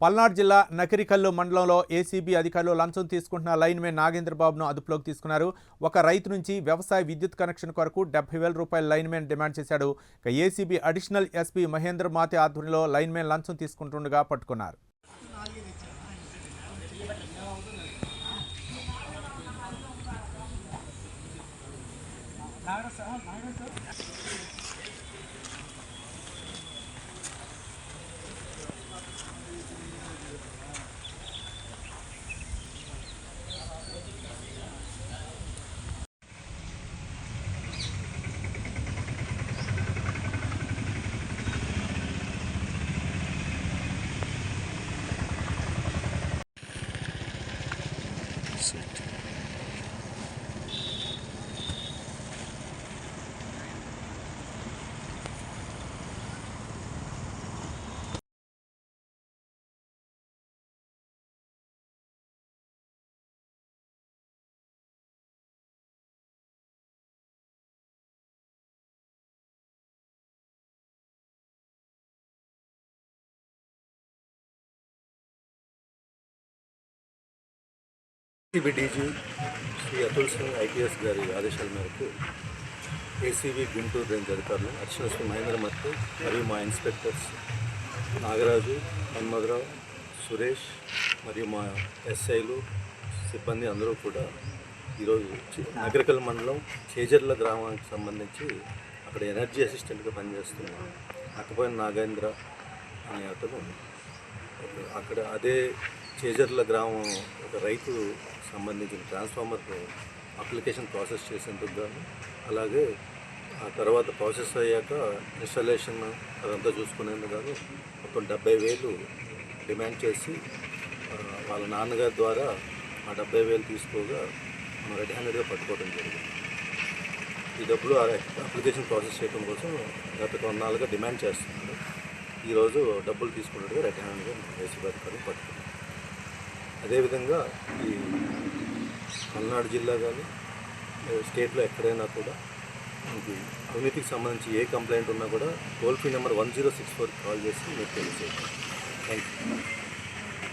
పల్నాడు జిల్లా నకిరికల్లు మండలంలో ఏసీబీ అధికారులు లంచం తీసుకుంటున్న లైన్మెన్ నాగేంద్రబాబును అదుపులోకి తీసుకున్నారు. ఒక రైతు నుంచి వ్యవసాయ విద్యుత్ కనెక్షన్ కొరకు 70,000 రూపాయల లైన్మెన్ డిమాండ్ చేశాడు. ఇక ACB additional SP Mahendra Mathe ఆధ్వర్యంలో లైన్మెన్ లంచం తీసుకుంటుండగా పట్టుకున్నారు. ACB DG Shri Atul Singh IPS గారి ఆదేశాల మేరకు ఏసీబీ గుంటూరు రేంజ్ అధికారులు అడిషనల్ శ్రీ మహేంద్ర మత్తు మరియు మా ఇన్స్పెక్టర్స్ నాగరాజు, హన్మధరావు, సురేష్ మరియు మా ఎస్ఐలు సిబ్బంది అందరూ కూడా ఈరోజు నగరికల్ మండలం చేజర్ల గ్రామానికి సంబంధించి అక్కడ ఎనర్జీ అసిస్టెంట్గా పనిచేస్తున్న అక్కపోయిన నాగేంద్ర అనే అతను అక్కడ అదే చేజర్ల గ్రామం ఒక రైతు సంబంధించిన ట్రాన్స్ఫార్మర్ అప్లికేషన్ ప్రాసెస్ చేసేందుకు గాను, అలాగే ఆ తర్వాత ప్రాసెస్ అయ్యాక ఇన్స్టాలేషన్ అదంతా చూసుకునేందుకు గాను మొత్తం 70,000 డిమాండ్ చేసి వాళ్ళ నాన్నగారి ద్వారా ఆ 70,000 తీసుకోగా మనం రెడ్ హ్యాండెడ్గా పట్టుకోవడం జరిగింది. ఈ డబ్బులు అప్లికేషన్ ప్రాసెస్ చేయడం కోసం గత కొన్నాళ్ళుగా డిమాండ్ చేస్తున్నారు. ఈరోజు డబ్బులు తీసుకున్నట్టుగా రెడ్ హ్యాండ్గా ఏసీబీ అధికారులు పట్టుకున్నారు. అదేవిధంగా ఈ పల్నాడు జిల్లా కానీ స్టేట్లో ఎక్కడైనా కూడా మనకి అవినీతికి సంబంధించి ఏ కంప్లైంట్ ఉన్నా కూడా టోల్ ఫ్రీ నెంబర్ 1064 కాల్ చేసి మీకు తెలియజేయండి. Thank you.